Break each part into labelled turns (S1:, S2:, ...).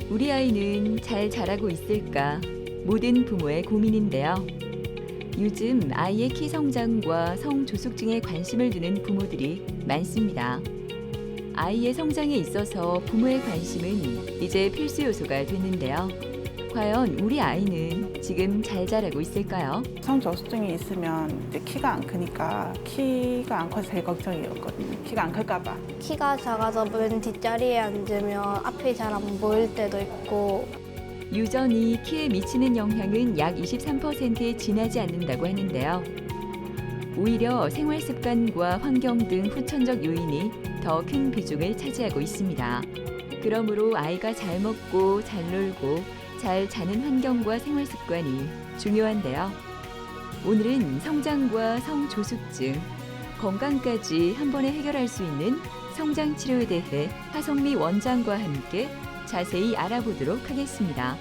S1: 우리 아이는 잘 자라고 있을까? 모든 부모의 고민인데요. 요즘 아이의 키 성장과 성조숙증에 관심을 두는 부모들이 많습니다. 아이의 성장에 있어서 부모의 관심은 이제 필수 요소가 됐는데요. 과연 우리 아이는 지금 잘 자라고 있을까요?
S2: 성저수증이 있으면 이제 키가 안 크니까 키가 안 커서 제일 걱정이었거든요. 키가 안 클까 봐.
S3: 키가 작아서 맨 뒷자리에 앉으면 앞이 잘 안 보일 때도 있고
S1: 유전이 키에 미치는 영향은 약 23%에 지나지 않는다고 하는데요. 오히려 생활 습관과 환경 등 후천적 요인이 더 큰 비중을 차지하고 있습니다. 그러므로 아이가 잘 먹고 잘 놀고 잘 자는 환경과 생활 습관이 중요한데요. 오늘은 성장과 성조숙증, 건강까지 한 번에 해결할 수 있는 성장 치료에 대해 하성미 원장과 함께 자세히 알아보도록 하겠습니다.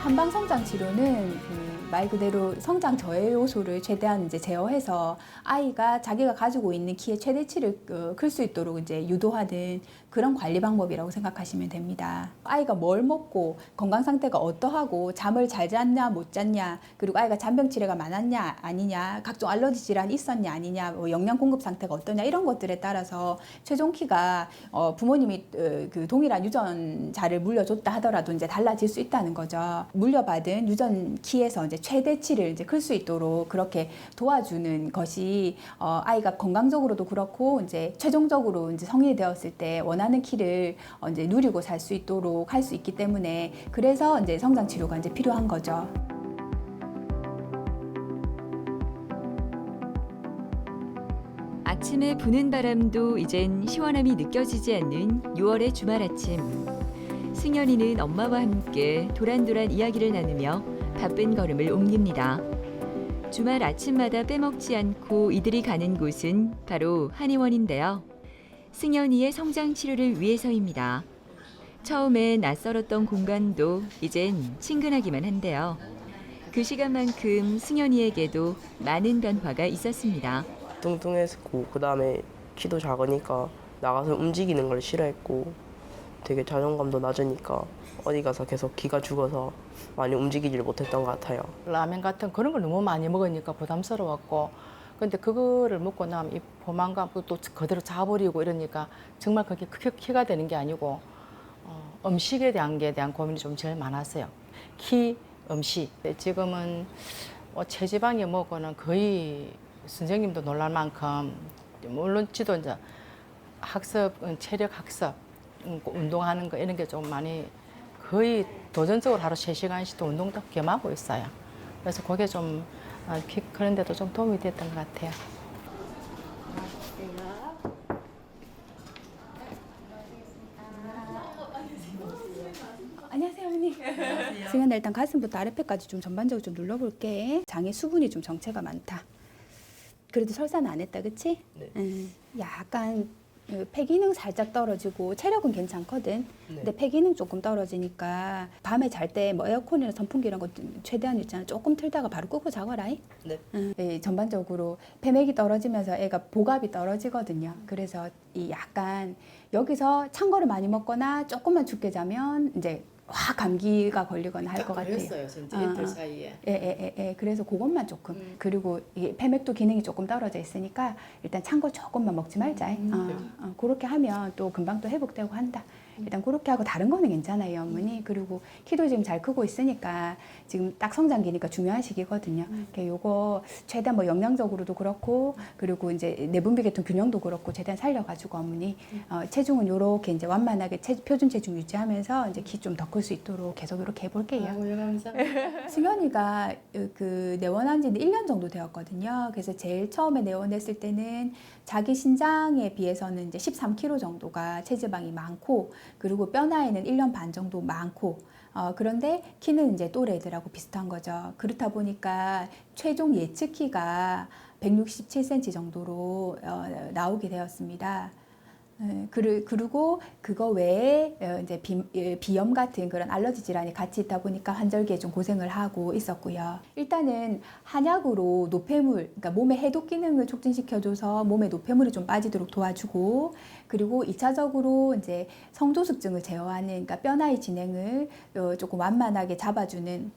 S4: 한방 성장 치료는 말 그대로 성장 저해 요소를 최대한 이제 제어해서 아이가 자기가 가지고 있는 키의 최대치를 클 수 있도록 이제 유도하는 그런 관리 방법이라고 생각하시면 됩니다. 아이가 뭘 먹고 건강 상태가 어떠하고 잠을 잘 잤냐 못 잤냐 그리고 아이가 잔병 치레가 많았냐 아니냐 각종 알러지 질환이 있었냐 아니냐 뭐 영양 공급 상태가 어떠냐 이런 것들에 따라서 최종 키가 부모님이 그 동일한 유전자를 물려줬다 하더라도 이제 달라질 수 있다는 거죠. 물려받은 유전 키에서 이제 최대치를 이제 클 수 있도록 그렇게 도와주는 것이 아이가 건강적으로도 그렇고 이제 최종적으로 이제 성인이 되었을 때 원하는 키를 이제 누리고 살 수 있도록 할 수 있기 때문에 그래서 이제 성장 치료가 이제 필요한 거죠.
S1: 아침에 부는 바람도 이젠 시원함이 느껴지지 않는 6월의 주말 아침. 승연이는 엄마와 함께 도란도란 이야기를 나누며 바쁜 걸음을 옮깁니다. 주말 아침마다 빼먹지 않고 이들이 가는 곳은 바로 한의원인데요. 승연이의 성장 치료를 위해서입니다. 처음에 낯설었던 공간도 이젠 친근하기만 한데요. 그 시간만큼 승연이에게도 많은 변화가 있었습니다.
S5: 뚱뚱했고 그다음에 키도 작으니까 나가서 움직이는 걸 싫어했고 되게 자존감도 낮으니까 어디 가서 계속 기가 죽어서 많이 움직이지를 못했던 것 같아요.
S6: 라면 같은 그런 걸 너무 많이 먹으니까 부담스러웠고 근데 그거를 먹고 나면 이 포만감 또 그대로 자버리고 이러니까 정말 그게 크게 키가 되는 게 아니고 음식에 대한 게 대한 고민이 좀 제일 많았어요. 키, 음식. 지금은 체지방이 뭐고는 거의 선생님도 놀랄 만큼 물론 지도 이제 학습, 체력 학습, 운동하는 거 이런 게 좀 많이 거의 도전적으로 하루 3시간씩도 운동도 겸하고 있어요. 그래서 그게 좀 키 크는데도 좀 도움이 됐던 것 같아요.
S4: 안녕하세요, 어머니. 승현아 일단 가슴부터 아랫배까지 좀 전반적으로 좀 눌러볼게. 장에 수분이 좀 정체가 많다. 그래도 설사는 안 했다, 그치?
S5: 네.
S4: 약간 폐 기능 살짝 떨어지고 체력은 괜찮거든.
S5: 네.
S4: 근데 폐 기능 조금 떨어지니까 밤에 잘 때 뭐 에어컨이나 선풍기 이런 거 최대한 있잖아. 조금 틀다가 바로 끄고 자거라.
S5: 네.
S4: 전반적으로 폐맥이 떨어지면서 애가 복압이 떨어지거든요. 그래서 이 약간 여기서 찬 거를 많이 먹거나 조금만 죽게 자면 이제 확 감기가 걸리거나 할 것 같아요.
S6: 그랬어요, 진짜 이틀 사이에.
S4: 그래서 그것만 조금. 그리고 이 폐맥도 기능이 조금 떨어져 있으니까 일단 찬 거 조금만 먹지 말자. 그렇게 하면 또 금방 또 회복되고 한다. 일단 그렇게 하고 다른 거는 괜찮아요, 어머니. 그리고 키도 지금 잘 크고 있으니까 지금 딱 성장기니까 중요한 시기거든요. 그러니까 요거 최대한 뭐 영양적으로도 그렇고 그리고 이제 내분비 계통 균형도 그렇고 최대한 살려가지고 어머니 체중은 요렇게 이제 완만하게 표준 체중 유지하면서 이제 키 좀 더 클 수 있도록 계속 이렇게 해볼게요.
S6: 감사합니다.
S4: 승현이가 그 내원한 지는 1년 정도 되었거든요. 그래서 제일 처음에 내원했을 때는 자기 신장에 비해서는 이제 13kg 정도가 체지방이 많고 그리고 뼈 나이는 1년 반 정도 많고 그런데 키는 이제 또래 애들하고 비슷한 거죠. 그렇다 보니까 최종 예측 키가 167cm 정도로 나오게 되었습니다. 그리고 그거 외에 이제 비염 같은 그런 알러지 질환이 같이 있다 보니까 환절기에 좀 고생을 하고 있었고요. 일단은 한약으로 노폐물, 그러니까 몸의 해독 기능을 촉진시켜줘서 몸에 노폐물이 좀 빠지도록 도와주고, 그리고 2차적으로 이제 성조숙증을 제어하는, 그러니까 뼈나이 진행을 조금 완만하게 잡아주는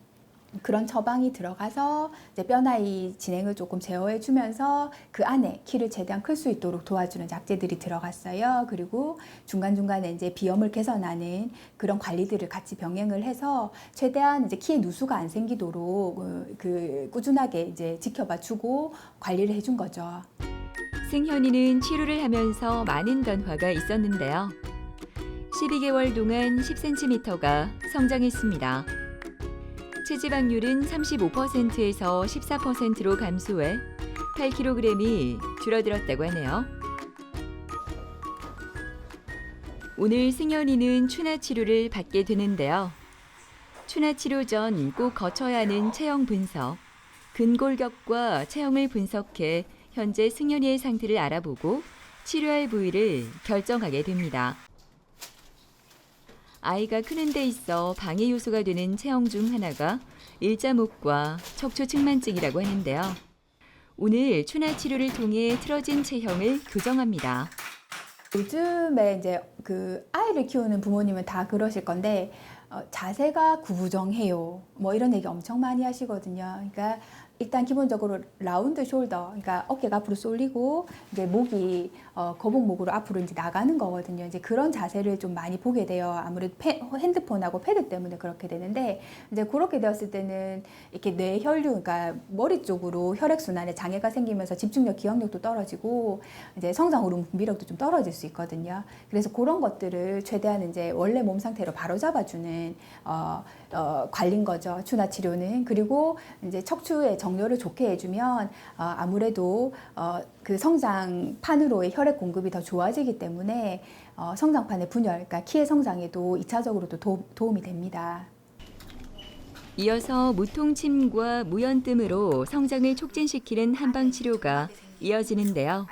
S4: 그런 처방이 들어가서 이제 뼈나이 진행을 조금 제어해 주면서 그 안에 키를 최대한 클 수 있도록 도와주는 약재들이 들어갔어요. 그리고 중간중간에 이제 비염을 개선하는 그런 관리들을 같이 병행을 해서 최대한 이제 키에 누수가 안 생기도록 꾸준하게 이제 지켜봐 주고 관리를 해준 거죠.
S1: 승현이는 치료를 하면서 많은 변화가 있었는데요. 12개월 동안 10cm가 성장했습니다. 체지방률은 35%에서 14%로 감소해 8kg이 줄어들었다고 하네요. 오늘 승현이는 추나 치료를 받게 되는데요. 추나 치료 전 꼭 거쳐야 하는 체형 분석, 근골격과 체형을 분석해 현재 승현이의 상태를 알아보고 치료할 부위를 결정하게 됩니다. 아이가 크는 데 있어 방해 요소가 되는 체형 중 하나가 일자목과 척추측만증이라고 하는데요. 오늘 추나 치료를 통해 틀어진 체형을 교정합니다.
S4: 요즘에 이제 그 아이를 키우는 부모님은 다 그러실 건데 자세가 구부정해요. 뭐 이런 얘기 엄청 많이 하시거든요. 그러니까 일단 기본적으로 라운드 숄더, 그러니까 어깨가 앞으로 쏠리고 이제 목이 거북목으로 앞으로 이제 나가는 거거든요. 이제 그런 자세를 좀 많이 보게 돼요. 아무래도 핸드폰하고 패드 때문에 그렇게 되는데, 이제 그렇게 되었을 때는 이렇게 뇌혈류, 그러니까 머리 쪽으로 혈액 순환에 장애가 생기면서 집중력, 기억력도 떨어지고 이제 성장 호르몬 분비력도 좀 떨어질 수 있거든요. 그래서 그런 것들을 최대한 이제 원래 몸 상태로 바로 잡아주는 관리인 거죠. 추나 치료는. 그리고 이제 척추의 정렬을 좋게 해주면 아무래도 그 성장판으로의 혈액 공급이 더 좋아지기 때문에 성장판의 분열, 그러니까 키의 성장에도 2차적으로도 도움이 됩니다.
S1: 이어서 무통침과 무연뜸으로 성장을 촉진시키는 한방 치료가 이어지는데요.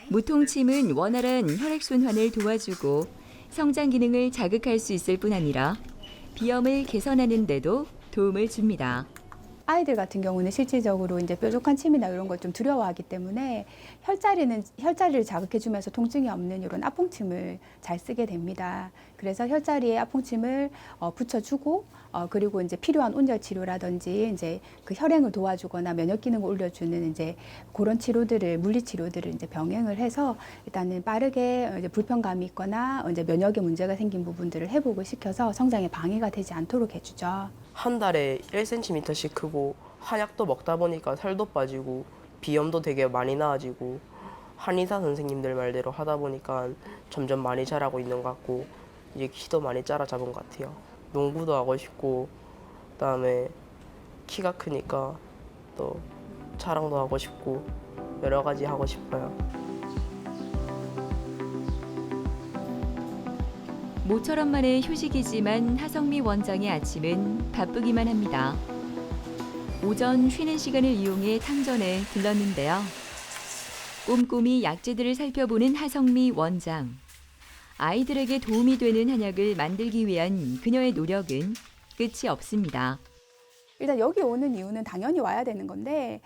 S1: 무통침은 원활한 혈액순환을 도와주고 성장 기능을 자극할 수 있을 뿐 아니라 비염을 개선하는 데도 도움을 줍니다.
S4: 아이들 같은 경우는 실질적으로 이제 뾰족한 침이나 이런 걸 좀 두려워하기 때문에 혈자리를 자극해주면서 통증이 없는 이런 아퐁침을 잘 쓰게 됩니다. 그래서 혈자리에 아퐁침을 붙여주고 그리고 이제 필요한 온열 치료라든지 이제 그 혈행을 도와주거나 면역 기능을 올려주는 이제 그런 치료들을 물리 치료들을 이제 병행을 해서 일단은 빠르게 이제 불편감이 있거나 이제 면역에 문제가 생긴 부분들을 회복을 시켜서 성장에 방해가 되지 않도록 해주죠.
S5: 한 달에 1cm씩 크고 한약도 먹다 보니까 살도 빠지고 비염도 되게 많이 나아지고 한의사 선생님들 말대로 하다 보니까 점점 많이 자라고 있는 것 같고 이제 키도 많이 따라잡은 것 같아요. 농구도 하고 싶고 그다음에 키가 크니까 또 자랑도 하고 싶고 여러 가지 하고 싶어요.
S1: 모처럼 만의 휴식이지만 하성미 원장의 아침은 바쁘기만 합니다. 오전 쉬는 시간을 이용해 탕전에 들렀는데요. 꼼꼼히 약재들을 살펴보는 하성미 원장. 아이들에게 도움이 되는 한약을 만들기 위한 그녀의 노력은 끝이 없습니다.
S4: 일단 여기 오는 이유는 당연히 와야 되는 건데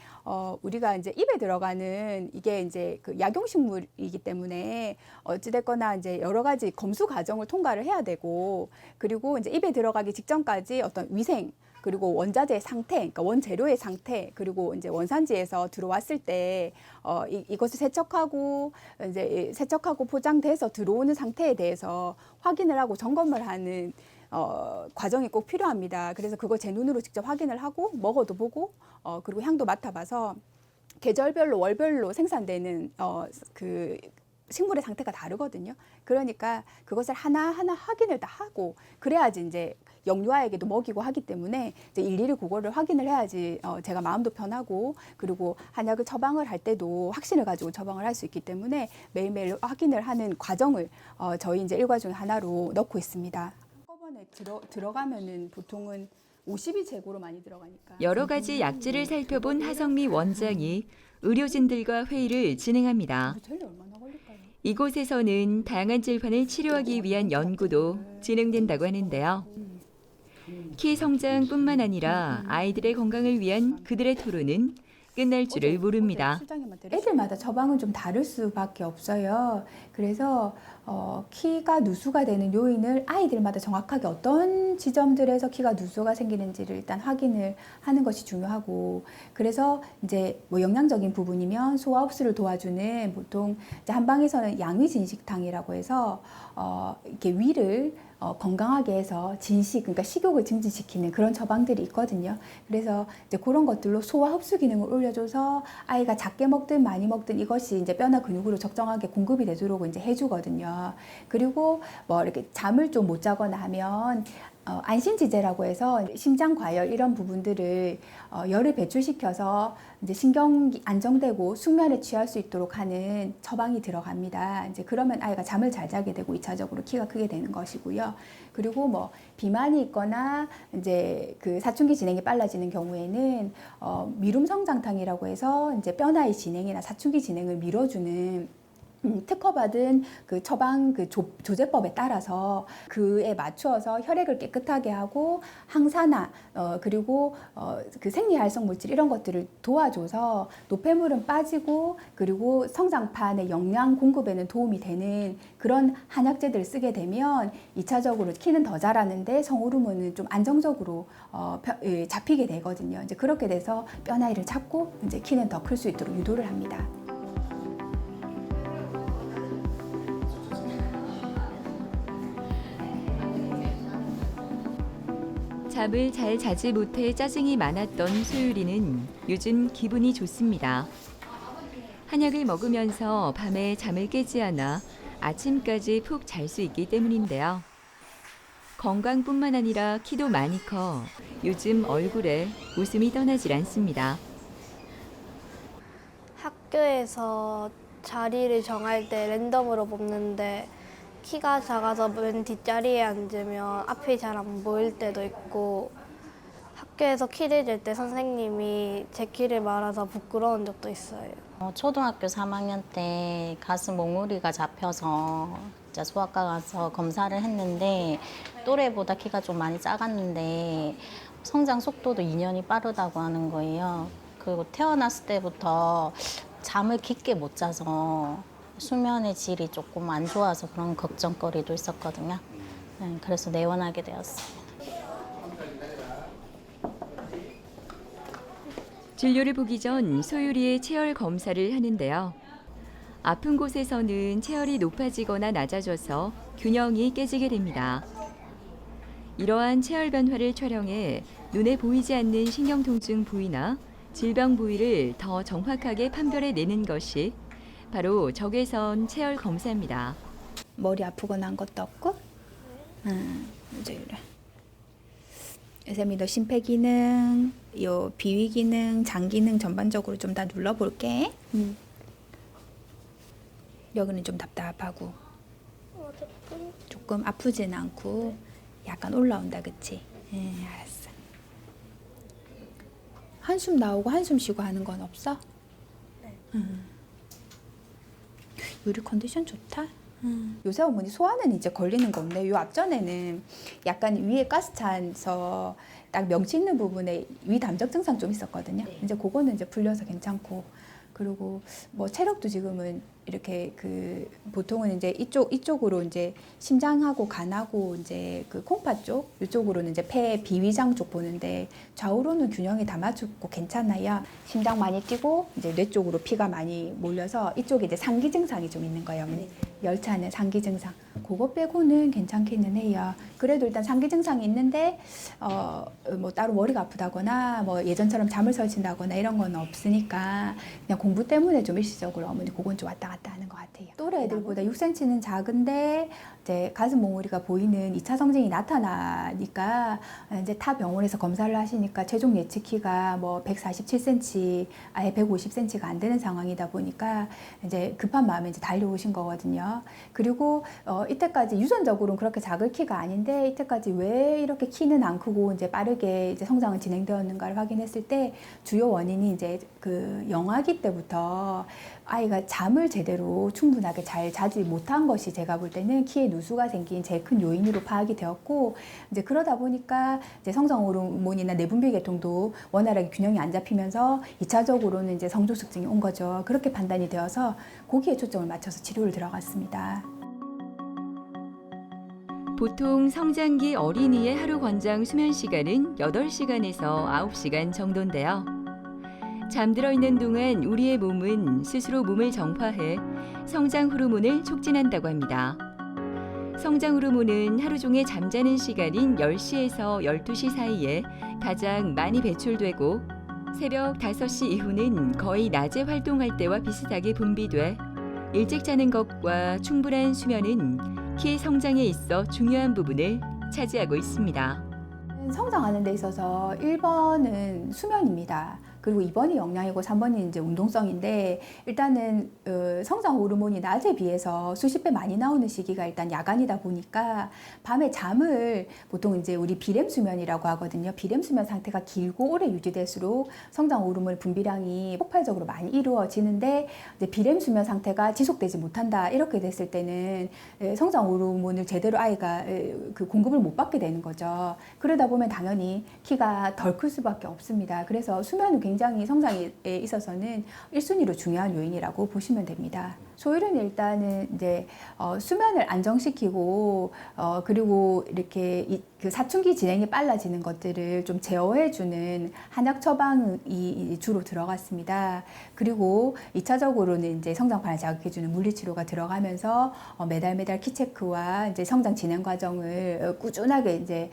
S4: 우리가 이제 입에 들어가는 이게 이제 그 약용식물이기 때문에 어찌됐거나 이제 여러 가지 검수 과정을 통과를 해야 되고, 그리고 이제 입에 들어가기 직전까지 어떤 위생, 그리고 원자재의 상태, 그러니까 원재료의 상태, 그리고 이제 원산지에서 들어왔을 때 이것을 세척하고 이제 세척하고 포장돼서 들어오는 상태에 대해서 확인을 하고 점검을 하는 과정이 꼭 필요합니다. 그래서 그걸 제 눈으로 직접 확인을 하고 먹어도 보고 그리고 향도 맡아봐서 계절별로 월별로 생산되는 그 식물의 상태가 다르거든요. 그러니까 그것을 하나하나 확인을 다 하고 그래야지 이제 영유아에게도 먹이고 하기 때문에 이제 일일이 그거를 확인을 해야지 제가 마음도 편하고, 그리고 한약을 처방을 할 때도 확신을 가지고 처방을 할 수 있기 때문에 매일매일 확인을 하는 과정을 저희 이제 일과 중 하나로 넣고 있습니다. 한꺼번에 들어가면은 보통은 50이 재고로 많이 들어가니까.
S1: 여러 가지 약재를 살펴본 하성미 원장이 의료진들과 회의를 진행합니다.
S4: 젤리 얼마나 걸릴까요?
S1: 이곳에서는 다양한 질환을 치료하기 위한 연구도 진행된다고 하는데요. 키 성장뿐만 아니라 아이들의 건강을 위한 그들의 토론은 끝날 줄을 모릅니다.
S4: 애들마다 처방은 좀 다를 수밖에 없어요. 그래서 키가 누수가 되는 요인을 아이들마다 정확하게 어떤 지점들에서 키가 누수가 생기는지를 일단 확인을 하는 것이 중요하고, 그래서 이제 뭐 영양적인 부분이면 소화 흡수를 도와주는 보통 이제 한방에서는 양위진식탕이라고 해서 이렇게 위를 건강하게 해서 진식, 그러니까 식욕을 증진시키는 그런 처방들이 있거든요. 그래서 이제 그런 것들로 소화 흡수 기능을 올려줘서 아이가 작게 먹든 많이 먹든 이것이 이제 뼈나 근육으로 적정하게 공급이 되도록 이제 해주거든요. 그리고 뭐 이렇게 잠을 좀 못 자거나 하면 안심지제라고 해서 심장 과열 이런 부분들을 열을 배출시켜서 이제 신경이 안정되고 숙면에 취할 수 있도록 하는 처방이 들어갑니다. 이제 그러면 아이가 잠을 잘 자게 되고 2차적으로 키가 크게 되는 것이고요. 그리고 뭐 비만이 있거나 이제 그 사춘기 진행이 빨라지는 경우에는 미룸 성장탕이라고 해서 이제 뼈나의 진행이나 사춘기 진행을 밀어주는 특허받은 그 처방 그 조제법에 따라서 그에 맞추어서 혈액을 깨끗하게 하고 항산화 그리고 그 생리활성 물질 이런 것들을 도와줘서 노폐물은 빠지고 그리고 성장판의 영양 공급에는 도움이 되는 그런 한약재들을 쓰게 되면 2차적으로 키는 더 자라는데 성호르몬은 좀 안정적으로 잡히게 되거든요. 이제 그렇게 돼서 뼈 나이를 잡고 이제 키는 더 클 수 있도록 유도를 합니다.
S1: 잠을 잘 자지 못해 짜증이 많았던 소율이는 요즘 기분이 좋습니다. 한약을 먹으면서 밤에 잠을 깨지 않아 아침까지 푹 잘 수 있기 때문인데요. 건강뿐만 아니라 키도 많이 커 요즘 얼굴에 웃음이 떠나질 않습니다.
S3: 학교에서 자리를 정할 때 랜덤으로 뽑는데 키가 작아서 맨 뒷자리에 앉으면 앞이 잘 안 보일 때도 있고, 학교에서 키를 잴 때 선생님이 제 키를 말아서 부끄러운 적도 있어요.
S7: 초등학교 3학년 때 가슴 몽우리가 잡혀서 진짜 소아과 가서 검사를 했는데 또래보다 키가 좀 많이 작았는데 성장 속도도 2년이 빠르다고 하는 거예요. 그리고 태어났을 때부터 잠을 깊게 못 자서 수면의 질이 조금 안 좋아서 그런 걱정거리도 있었거든요. 그래서 내원하게 되었어요.
S1: 진료를 보기 전 소율이의 체열 검사를 하는데요. 아픈 곳에서는 체열이 높아지거나 낮아져서 균형이 깨지게 됩니다. 이러한 체열 변화를 촬영해 눈에 보이지 않는 신경통증 부위나 질병 부위를 더 정확하게 판별해내는 것이 바로 적외선 체열 검사입니다.
S4: 머리 아프거나 한 것도 없고? 이제 이래. 쌤이 너 심폐기능, 요 비위기능, 장기능 전반적으로 좀 다 눌러볼게. 여기는 좀 답답하고 조금 아프진 않고 약간 올라온다, 그치? 알았어. 한숨 나오고 한숨 쉬고 하는 건 없어? 네. 요리 컨디션 좋다. 요새 어머니 소화는 이제 걸리는 거 없네. 요 앞전에는 약간 위에 가스 차서 딱 명치 있는 부분에 위 담적 증상 좀 있었거든요. 네. 이제 그거는 이제 풀려서 괜찮고, 그리고 뭐 체력도 지금은 이렇게 그 보통은 이제 이쪽으로 이제 심장하고 간하고 이제 그 콩팥 쪽 이쪽으로는 이제 폐 비위장 쪽 보는데 좌우로는 균형이 다 맞추고 괜찮아요. 심장 많이 뛰고 이제 뇌 쪽으로 피가 많이 몰려서 이쪽에 이제 상기 증상이 좀 있는 거예요. 어머니. 열차는 상기 증상. 그거 빼고는 괜찮기는 해요. 그래도 일단 상기 증상이 있는데 뭐 따로 머리가 아프다거나 뭐 예전처럼 잠을 설친다거나 이런 건 없으니까 그냥 공부 때문에 좀 일시적으로 어머니 그건 좀 왔다 갔다 하는 것 같아요. 또래 애들보다 6cm는 작은데 이제 가슴 몽우리가 보이는 2차 성징이 나타나니까 이제 타 병원에서 검사를 하시니까 최종 예측 키가 뭐 147cm, 아예 150cm가 안 되는 상황이다 보니까 이제 급한 마음에 이제 달려오신 거거든요. 그리고 이때까지 유전적으로는 그렇게 작을 키가 아닌데 이때까지 왜 이렇게 키는 안 크고 이제 빠르게 이제 성장은 진행되었는가를 확인했을 때 주요 원인이 이제 그 영아기 때부터 아이가 잠을 제대로 충분하게 잘 자지 못한 것이 제가 볼 때는 키에 누수가 생긴 제일 큰 요인으로 파악이 되었고 이제 그러다 보니까 이제 성장 호르몬이나 내분비 계통도 원활하게 균형이 안 잡히면서 2차적으로는 이제 성조숙증이 온 거죠. 그렇게 판단이 되어서 거기에 초점을 맞춰서 치료를 들어갔습니다.
S1: 보통 성장기 어린이의 하루 권장 수면 시간은 8시간에서 9시간 정도인데요. 잠들어 있는 동안 우리의 몸은 스스로 몸을 정화해 성장 호르몬을 촉진한다고 합니다. 성장 호르몬은 하루 종일 잠자는 시간인 10시에서 12시 사이에 가장 많이 배출되고 새벽 5시 이후는 거의 낮에 활동할 때와 비슷하게 분비돼 일찍 자는 것과 충분한 수면은 키 성장에 있어 중요한 부분을 차지하고 있습니다.
S4: 성장하는 데 있어서 1번은 수면입니다. 그리고 2번이 영양이고 3번이 이제 운동성인데 일단은 성장 호르몬이 낮에 비해서 수십 배 많이 나오는 시기가 일단 야간이다 보니까 밤에 잠을 보통 이제 우리 비렘 수면이라고 하거든요. 비렘 수면 상태가 길고 오래 유지될수록 성장 호르몬 분비량이 폭발적으로 많이 이루어지는데 이제 비렘 수면 상태가 지속되지 못한다 이렇게 됐을 때는 성장 호르몬을 제대로 아이가 그 공급을 못 받게 되는 거죠. 그러다 보면 당연히 키가 덜 클 수밖에 없습니다. 그래서 수면은 굉장히 성장에 있어서는 1순위로 중요한 요인이라고 보시면 됩니다. 소율은 일단은 이제 수면을 안정시키고 그리고 이렇게 그 사춘기 진행이 빨라지는 것들을 좀 제어해주는 한약 처방이 주로 들어갔습니다. 그리고 2차적으로는 이제 성장판을 자극해주는 물리치료가 들어가면서 매달 키 체크와 이제 성장 진행 과정을 꾸준하게 이제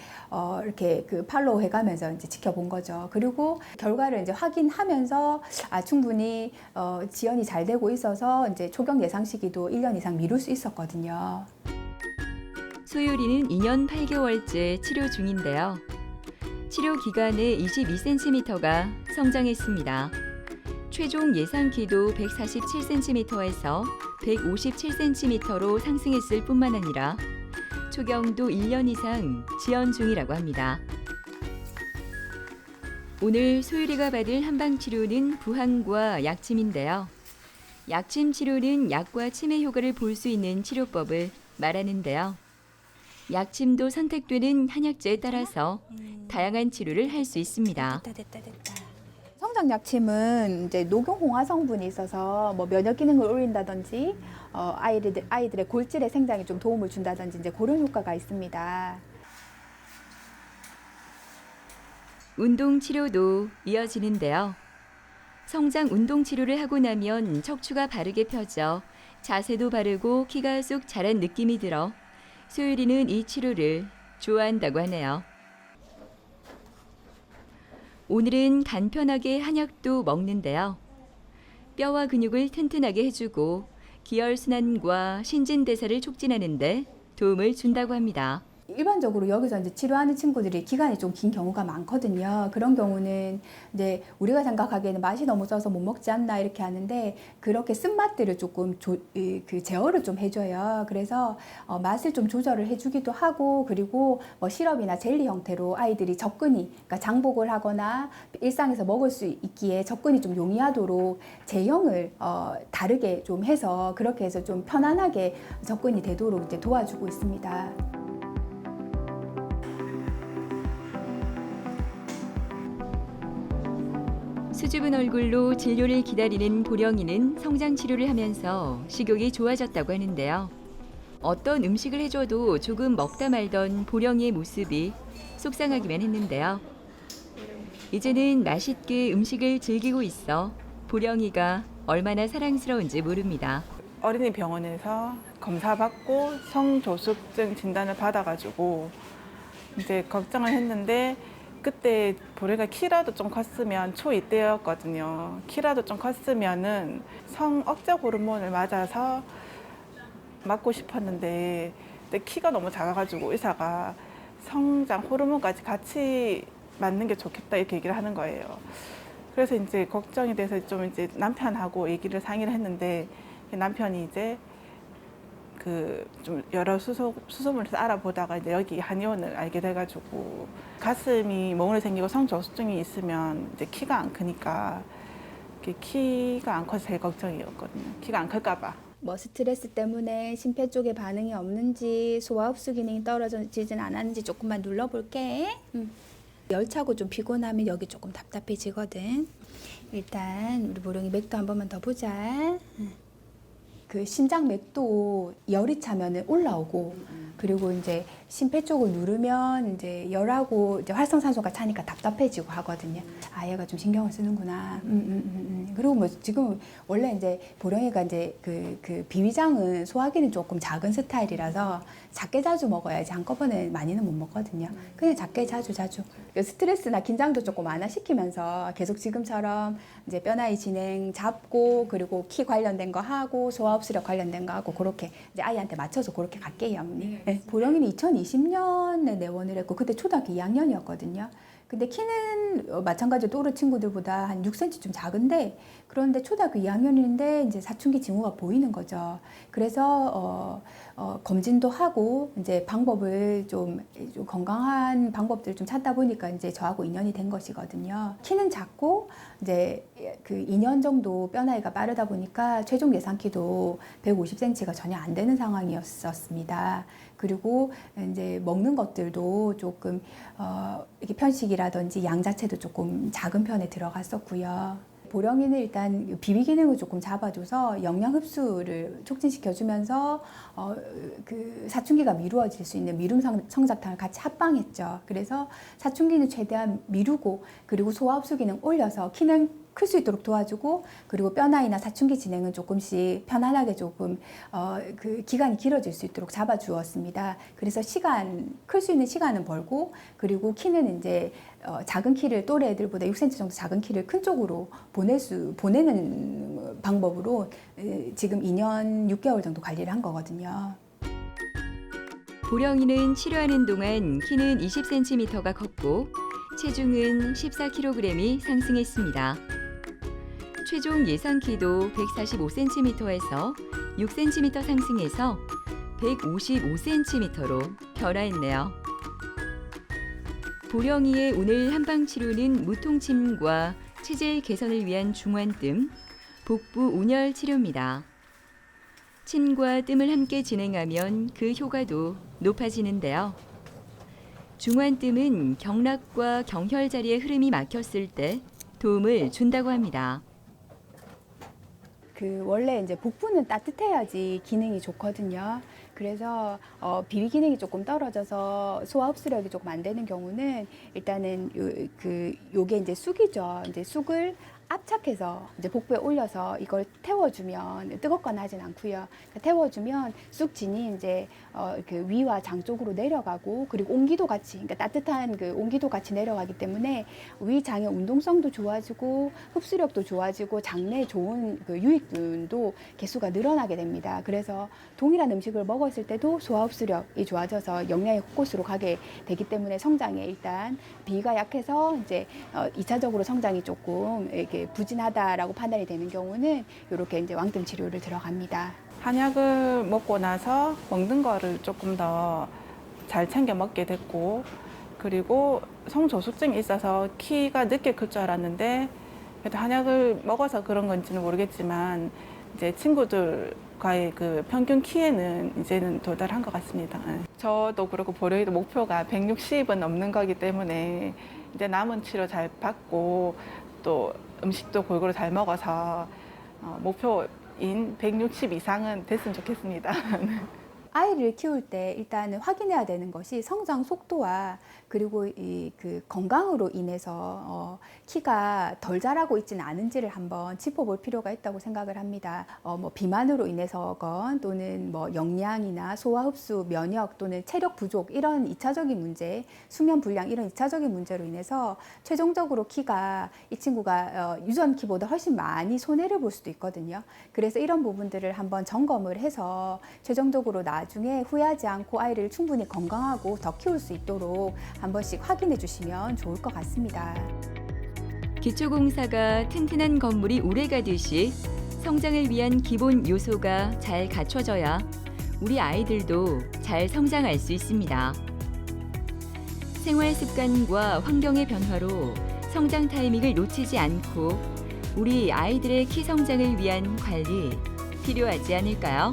S4: 이렇게 그 팔로우 해가면서 이제 지켜본 거죠. 그리고 결과를 이제 확인하면서 충분히 지연이 잘 되고 있어서 이제 초경 예상 시기도 1년 이상 미룰 수 있었거든요.
S1: 소율이는 2년 8개월째 치료 중인데요. 치료 기간에 22cm가 성장했습니다. 최종 예상 키도 147cm에서 157cm로 상승했을 뿐만 아니라 초경도 1년 이상 지연 중이라고 합니다. 오늘 소율이가 받을 한방 치료는 부항과 약침인데요. 약침 치료는 약과 치매 효과를 볼 수 있는 치료법을 말하는데요. 약침도 선택되는 한약재에 따라서 다양한 치료를 할 수 있습니다.
S4: 성장 약침은 이제 녹용 홍화 성분이 있어서 뭐 면역 기능을 올린다든지 아이들의 골질의 생장에 좀 도움을 준다든지 이제 그런 효과가 있습니다.
S1: 운동 치료도 이어지는데요. 성장 운동 치료를 하고 나면 척추가 바르게 펴져 자세도 바르고 키가 쑥 자란 느낌이 들어 소율이는 이 치료를 좋아한다고 하네요. 오늘은 간편하게 한약도 먹는데요. 뼈와 근육을 튼튼하게 해주고 기혈순환과 신진대사를 촉진하는 데 도움을 준다고 합니다.
S4: 일반적으로 여기서 이제 치료하는 친구들이 기간이 좀 긴 경우가 많거든요. 그런 경우는 이제 우리가 생각하기에는 맛이 너무 써서 못 먹지 않나 이렇게 하는데 그렇게 쓴맛들을 조금 그 제어를 좀 해줘요. 그래서 맛을 좀 조절을 해주기도 하고 그리고 뭐 시럽이나 젤리 형태로 아이들이 접근이 그러니까 장복을 하거나 일상에서 먹을 수 있기에 접근이 좀 용이하도록 제형을 다르게 좀 해서 그렇게 해서 좀 편안하게 접근이 되도록 이제 도와주고 있습니다.
S1: 수줍은 얼굴로 진료를 기다리는 보령이는 성장 치료를 하면서 식욕이 좋아졌다고 하는데요. 어떤 음식을 해줘도 조금 먹다 말던 보령이의 모습이 속상하기만 했는데요. 이제는 맛있게 음식을 즐기고 있어 보령이가 얼마나 사랑스러운지 모릅니다.
S2: 어린이 병원에서 검사받고 성조숙증 진단을 받아가지고 이제 걱정을 했는데 그때 보레가 키라도 좀 컸으면 초2 때였거든요. 키라도 좀 컸으면은 성억제 호르몬을 맞아서 맞고 싶었는데 근데 키가 너무 작아가지고 의사가 성장 호르몬까지 같이 맞는 게 좋겠다 이렇게 얘기를 하는 거예요. 그래서 이제 걱정이 돼서 좀 이제 남편하고 얘기를 상의를 했는데 남편이 이제 좀 여러 수소문에서 알아보다가 이제 여기 한의원을 알게 돼가지고 가슴이 멍울이 생기고 성저수증이 있으면 이제 키가 안 크니까 키가 안 커서 제일 걱정이었거든요. 키가 안 클까봐.
S4: 뭐 스트레스 때문에 심폐 쪽에 반응이 없는지 소화 흡수 기능이 떨어지진 않았는지 조금만 눌러볼게. 열차고 좀 피곤하면 여기 조금 답답해지거든. 일단 우리 보령이 맥도 한 번만 더 보자. 그 심장 맥도 열이 차면은 올라오고 그리고 이제 심폐 쪽을 누르면 이제 열하고 이제 활성산소가 차니까 답답해지고 하거든요. 아, 얘가 좀 신경을 쓰는구나. 그리고 뭐 지금 원래 이제 보령이가 이제 그 비위장은 소화기는 조금 작은 스타일이라서 작게 자주 먹어야지 한꺼번에 많이는 못 먹거든요. 그냥 작게 자주. 스트레스나 긴장도 조금 완화시키면서 계속 지금처럼 이제 뼈나이 진행 잡고 그리고 키 관련된 거 하고 소화흡수력 관련된 거 하고 그렇게 이제 아이한테 맞춰서 그렇게 갈게요, 어머니. 네. 보령이는 2020년에 내원을 했고 그때 초등학교 2학년이었거든요. 근데 키는 마찬가지로 또래 친구들보다 한 6cm 좀 작은데 그런데 초등학교 2학년인데 이제 사춘기 징후가 보이는 거죠. 그래서 검진도 하고 이제 방법을 좀 건강한 방법들을 좀 찾다 보니까 이제 저하고 인연이 된 것이거든요. 키는 작고 이제 그 2년 정도 뼈 나이가 빠르다 보니까 최종 예상 키도 150cm가 전혀 안 되는 상황이었습니다. 그리고 이제 먹는 것들도 조금 이렇게 편식이라든지 양 자체도 조금 작은 편에 들어갔었고요. 보령이는 일단 비위 기능을 조금 잡아줘서 영양 흡수를 촉진시켜주면서 그 사춘기가 미루어질 수 있는 미룸 성장탕을 같이 합방했죠. 그래서 사춘기는 최대한 미루고 그리고 소화 흡수 기능 올려서 키는 클 수 있도록 도와주고 그리고 뼈나이나 사춘기 진행은 조금씩 편안하게 조금 그 기간이 길어질 수 있도록 잡아주었습니다. 그래서 클 수 있는 시간은 벌고 그리고 키는 이제 작은 키를 또래 애들보다 6cm 정도 작은 키를 큰 쪽으로 보내는 방법으로 지금 2년 6개월 정도 관리를 한 거거든요.
S1: 보령이는 치료하는 동안 키는 20cm가 컸고 체중은 14kg이 상승했습니다. 최종 예상 키도 145cm에서 6cm 상승해서 155cm로 변화했네요. 보령이의 오늘 한방 치료는 무통침과 체질 개선을 위한 중환뜸, 복부 온열 치료입니다. 침과 뜸을 함께 진행하면 그 효과도 높아지는데요. 중환뜸은 경락과 경혈 자리의 흐름이 막혔을 때 도움을 준다고 합니다.
S4: 원래 이제 복부는 따뜻해야지 기능이 좋거든요. 그래서 비위 기능이 조금 떨어져서 소화 흡수력이 조금 안 되는 경우는 일단은 요게 이제 쑥이죠. 이제 쑥을 압착해서 이제 복부에 올려서 이걸 태워주면 뜨겁거나 하진 않고요. 태워주면 쑥진이 이제 그 위와 장 쪽으로 내려가고 그리고 온기도 같이 그러니까 따뜻한 그 온기도 같이 내려가기 때문에 위 장의 운동성도 좋아지고 흡수력도 좋아지고 장내에 좋은 그 유익균도 개수가 늘어나게 됩니다. 그래서 동일한 음식을 먹었을 때도 소화 흡수력이 좋아져서 영양이 곳곳으로 가게 되기 때문에 성장에 일단 비위가 약해서 이제 2차적으로 성장이 조금 이렇게 부진하다라고 판단이 되는 경우는 이렇게 이제 왕뜸 치료를 들어갑니다.
S2: 한약을 먹고 나서 먹는 거를 조금 더 잘 챙겨 먹게 됐고 그리고 성저수증이 있어서 키가 늦게 클 줄 알았는데 그래도 한약을 먹어서 그런 건지는 모르겠지만 이제 친구들과의 그 평균 키에는 이제는 도달한 것 같습니다. 저도 그렇고 보령이도 목표가 160은 넘는 거기 때문에 이제 남은 치료 잘 받고 또 음식도 골고루 잘 먹어서 목표인 160 이상은 됐으면 좋겠습니다.
S4: 아이를 키울 때 일단은 확인해야 되는 것이 성장 속도와 그리고 그 건강으로 인해서 키가 덜 자라고 있지는 않은지를 한번 짚어볼 필요가 있다고 생각을 합니다. 뭐 비만으로 인해서건 또는 뭐 영양이나 소화 흡수, 면역 또는 체력 부족 이런 2차적인 문제, 수면 불량 이런 2차적인 문제로 인해서 최종적으로 키가 이 친구가 유전 키보다 훨씬 많이 손해를 볼 수도 있거든요. 그래서 이런 부분들을 한번 점검을 해서 최종적으로 나중에 후회하지 않고 아이를 충분히 건강하고 더 키울 수 있도록 한 번씩 확인해 주시면 좋을 것 같습니다.
S1: 기초공사가 튼튼한 건물이 오래 가듯이 성장을 위한 기본 요소가 잘 갖춰져야 우리 아이들도 잘 성장할 수 있습니다. 생활 습관과 환경의 변화로 성장 타이밍을 놓치지 않고 우리 아이들의 키 성장을 위한 관리 필요하지 않을까요?